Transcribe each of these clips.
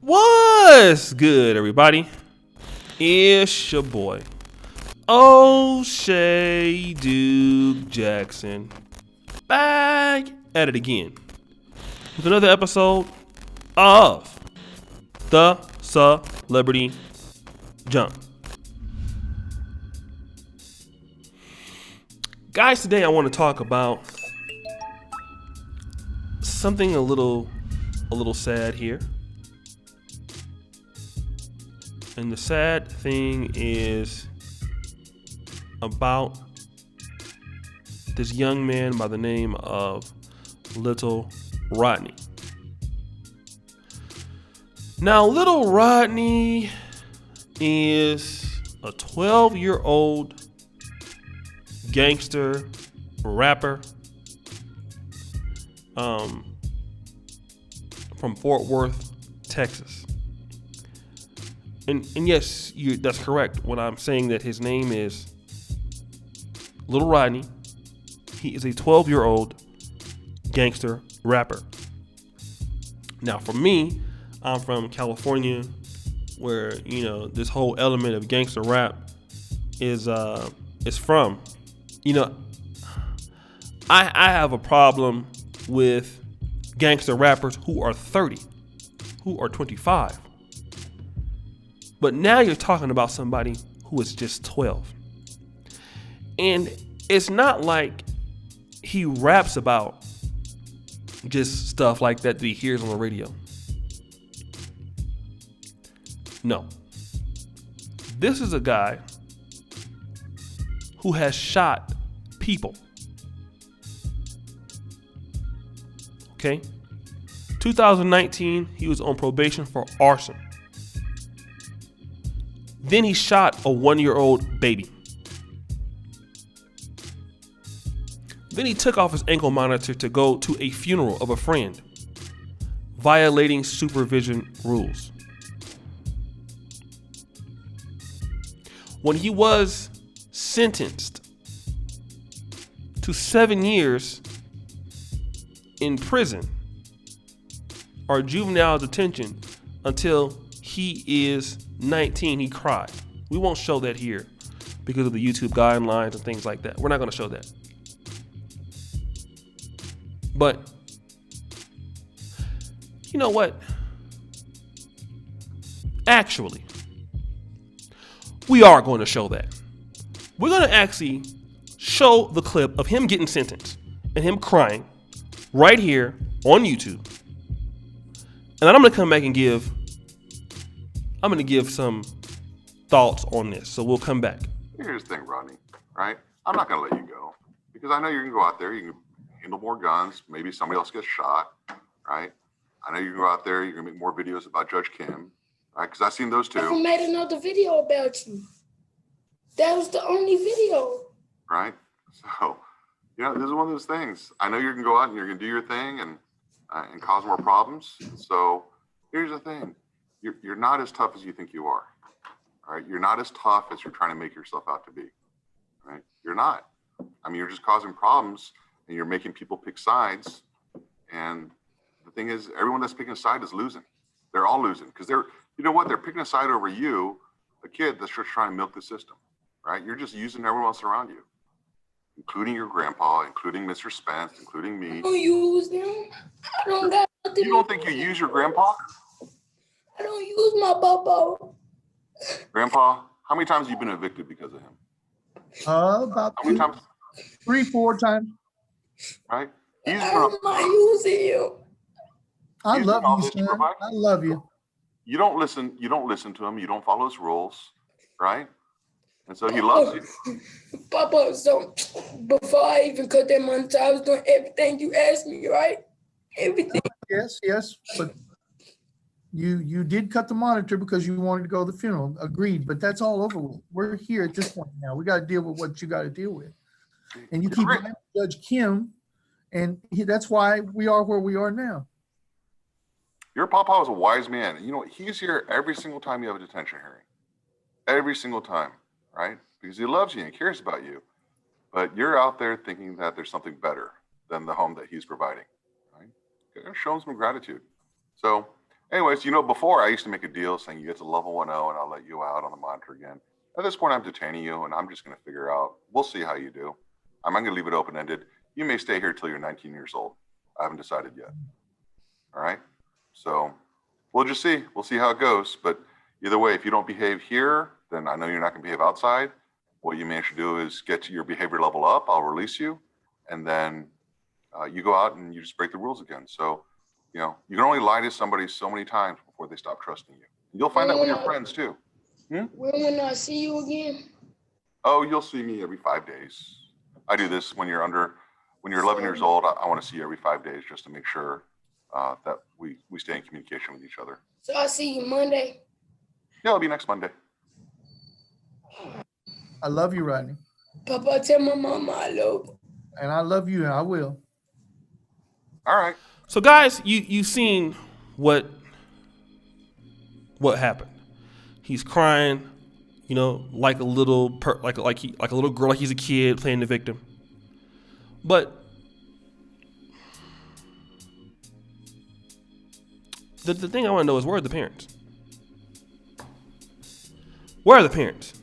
What's good, everybody? It's your boy, O'Shea Duke Jackson, back at it again with another episode of the Celebrity Jump. Guys, today I want to talk about something a little sad here. And the sad thing is about this young man by the name of Lil Rodney. Now, Lil Rodney is a 12-year-old gangster rapper from Fort Worth, Texas. And yes, that's correct when I'm saying that his name is Lil Rodney. He is a 12-year-old gangster rapper. Now, for me, I'm from California, where this whole element of gangster rap is from. I have a problem with gangster rappers who are 30, who are 25. But now you're talking about somebody who is just 12. And it's not like he raps about just stuff like that he hears on the radio. No. This is a guy who has shot people. Okay? 2019, he was on probation for arson. Then he shot a 1-year-old baby. Then he took off his ankle monitor to go to a funeral of a friend, violating supervision rules. When he was sentenced to 7 years in prison or juvenile detention until he is 19, he cried. We won't show that here because of the YouTube guidelines and things like that. We're not going to show that. But you know what? Actually, we are going to show that. We're going to actually show the clip of him getting sentenced and him crying right here on YouTube. And then I'm going to come back and give some thoughts on this. So we'll come back. Here's the thing, Rodney, right? I'm not going to let you go because I know you're going to go out there. You can handle more guns. Maybe somebody else gets shot, right? I know you can go out there. You're going to make more videos about Judge Kim, right? Because I've seen those too. I made another video about you. That was the only video. Right? So, this is one of those things. I know you're going to go out and you're going to do your thing and cause more problems. So here's the thing. You're not as tough as you think you are. All right? You're not as tough as you're trying to make yourself out to be. Right? You're not. I mean, you're just causing problems and you're making people pick sides. And the thing is, everyone that's picking a side is losing. They're all losing because they're picking a side over you, a kid that's just trying to milk the system. Right? You're just using everyone else around you, including your grandpa, including Mr. Spence, including me. I don't use them. I don't got nothing. You don't think you use your grandpa? I don't use my bubble. Grandpa, how many times have you been evicted because of him? About how many times? 3-4 times. Right? I'm not using you. I love you, son. I love you. You don't listen to him. You don't follow his rules, right? And so he loves you. Papa, so before I even cut that money, I was doing everything you asked me, right? Everything. Yes, but you did cut the monitor because you wanted to go to the funeral. Agreed, but that's all over with. We're here at this point now. We got to deal with what you got to deal with. And you keep blaming Judge Kim, and that's why we are where we are now. Your papa was a wise man. He's here every single time you have a detention hearing. Every single time. Right? Because he loves you and cares about you. But you're out there thinking that there's something better than the home that he's providing. Right? Show him some gratitude. So Anyways, before I used to make a deal saying you get to level 1-0 and I'll let you out on the monitor again. At this point, I'm detaining you and I'm just going to figure out, we'll see how you do. I'm going to leave it open-ended. You may stay here till you're 19 years old. I haven't decided yet. All right. So we'll just see. We'll see how it goes. But either way, if you don't behave here, then I know you're not going to behave outside. What you may should do is get to your behavior level up. I'll release you. And then you go out and you just break the rules again. So, you can only lie to somebody so many times before they stop trusting you. You'll find that with your friends too. When I see you again? Oh, you'll see me every 5 days. I do this when you're 11 years old. I want to see you every 5 days just to make sure that we stay in communication with each other. So I see you Monday? Yeah, it'll be next Monday. I love you, Rodney. Papa, tell my mama I love her. And I love you, and I will. All right. So guys, you've seen what happened. He's crying, like a little like a little girl, like he's a kid playing the victim. But the thing I want to know is, where are the parents? Where are the parents?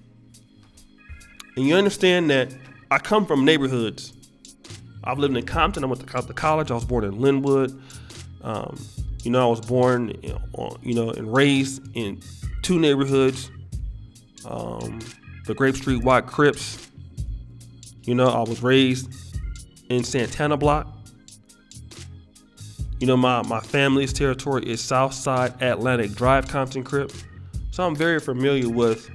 And you understand that I come from neighborhoods. I've lived in Compton. I went to college. I was born in Linwood. I was born, and raised in two neighborhoods. The Grape Street White Crips. I was raised in Santana Block. My family's territory is Southside Atlantic Drive, Compton Crip. So I'm very familiar with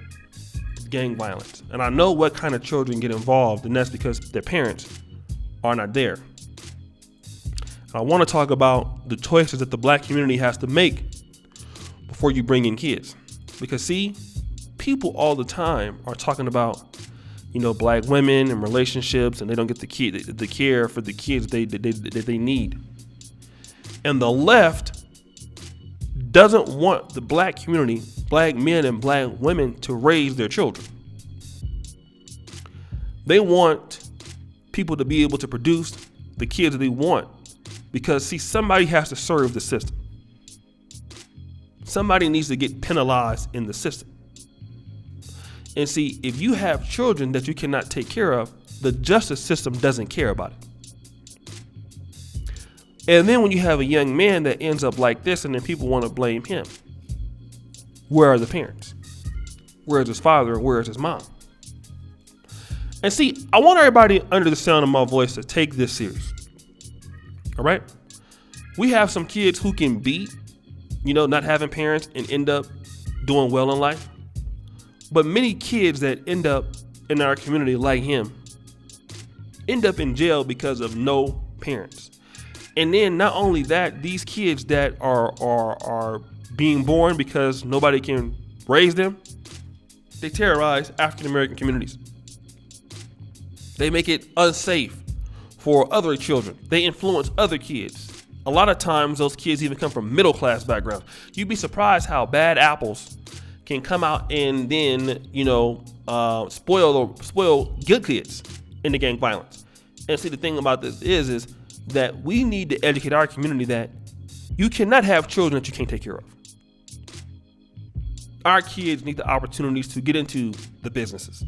gang violence. And I know what kind of children get involved, and that's because their parents are not there. And I want to talk about the choices that the black community has to make before you bring in kids. Because see, people all the time are talking about, black women and relationships, and they don't get the care for the kids that they need. And the left doesn't want the black community, black men and black women, to raise their children. They want people to be able to produce the kids that they want, because see, somebody has to serve the system. Somebody needs to get penalized in the system. And see, if you have children that you cannot take care of, the justice system doesn't care about it. And then when you have a young man that ends up like this, and then people want to blame him, where are the parents? Where is his father? Where is his mom? And see, I want everybody under the sound of my voice to take this serious. All right? We have some kids who can beat, not having parents and end up doing well in life. But many kids that end up in our community like him end up in jail because of no parents. And then not only that, these kids that are being born because nobody can raise them, they terrorize African American communities. They make it unsafe for other children. They influence other kids. A lot of times those kids even come from middle class backgrounds. You'd be surprised how bad apples can come out and then, spoil good kids into gang violence. And see, the thing about this is that we need to educate our community that you cannot have children that you can't take care of. Our kids need the opportunities to get into the businesses.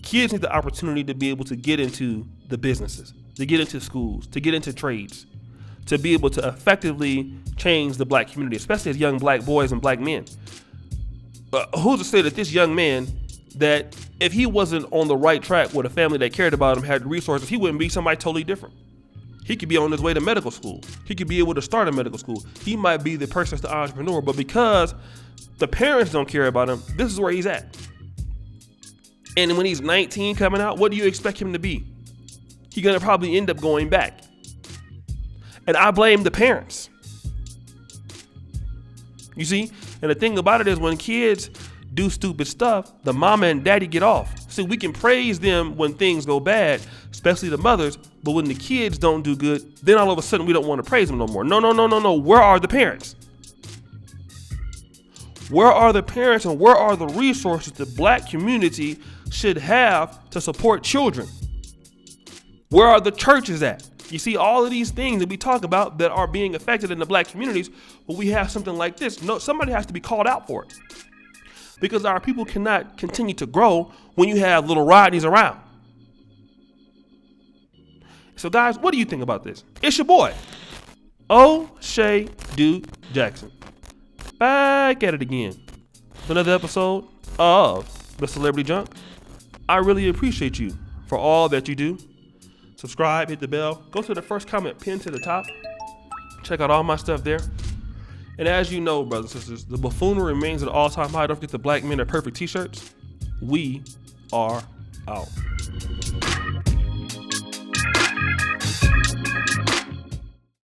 Kids need the opportunity to be able to get into the businesses, to get into schools, to get into trades, to be able to effectively change the black community, especially as young black boys and black men. Who's to say that this young man, that if he wasn't on the right track with a family that cared about him, had the resources, he wouldn't be somebody totally different. He could be on his way to medical school. He could be able to start a medical school. He might be the person that's the entrepreneur, but because the parents don't care about him, this is where he's at. And when he's 19 coming out, what do you expect him to be? He's gonna probably end up going back. And I blame the parents. You see? And the thing about it is, when kids do stupid stuff, the mama and daddy get off. See, we can praise them when things go bad, especially the mothers, but when the kids don't do good, then all of a sudden we don't want to praise them no more. No. Where are the parents? Where are the parents, and where are the resources the black community should have to support children? Where are the churches at? You see all of these things that we talk about that are being affected in the black communities. When we have something like this, no, somebody has to be called out for it. Because our people cannot continue to grow when you have Lil Rodneys around. So guys, what do you think about this? It's your boy, O'Shea Duke Jackson. Back at it again. Another episode of The Celebrity Junk. I really appreciate you for all that you do. Subscribe, hit the bell, go to the first comment pinned to the top. Check out all my stuff there. And as you know, brothers and sisters, the buffoonery remains at an all-time high. Don't forget the Black Men Are Perfect t-shirts. We are out.